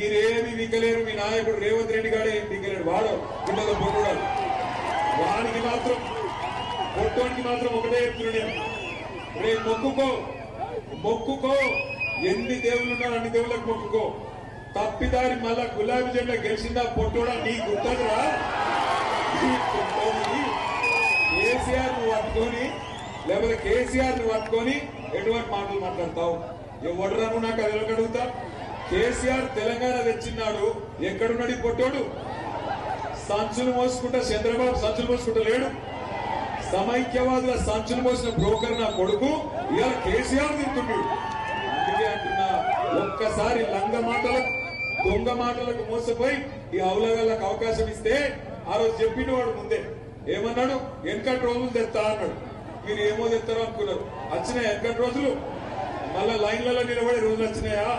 మీరేమి వికలేరు. మీ నాయకుడు రేవంత్ రెడ్డి గారే ఏం వికలేడు. వాడు పిల్లలు పొట్టుడాడు. వాడికి మాత్రం పొట్టోనికి మాత్రం ఒకటే చెప్తున్నాడు, రేపు మొక్కుకో ఎన్ని దేవుళ్ళు ఉన్నారు అన్ని దేవుళ్ళకి మొక్కుకో. తప్పిదారి మళ్ళా గులాబీ జెండా గెలిచిందా పొట్టోడా నీ గుర్తరా? కేసీఆర్ నువ్వు పట్టుకొని లేకపోతే కేసీఆర్ ను పట్టుకొని ఎటువంటి మాటలు మాట్లాడతావు? ఎవడరాను నాకు అది అడుగుతా. కేసీఆర్ తెలంగాణ తెచ్చిన్నాడు, ఎక్కడున్నాడు పొట్టోడు? సంచులు మోసుకుంటా చంద్రబాబు సంచులు మోసుకుంటా లేడు. సమైక్యవాదుల సంచులు మోసిన బ్రోకర్ నా కొడుకు ఇవాళ కేసీఆర్ తింటున్నాడు. అందుకే అంటున్నా, ఒక్కసారి లంగ మాటలకు దొంగ మాటలకు మోసపోయి ఈ అవలగాళ్ళకు అవకాశం ఇస్తే ఆ రోజు చెప్పిన వాడు ముందే ఏమన్నాడు, వెనకటి రోజులు తెస్తా అన్నాడు. మీరు ఏమో తెస్తారో అనుకున్నారు. వచ్చినాయి వెనకటి రోజులు? మళ్ళా లైన్లలో నిలబడే రోజులు వచ్చినాయా?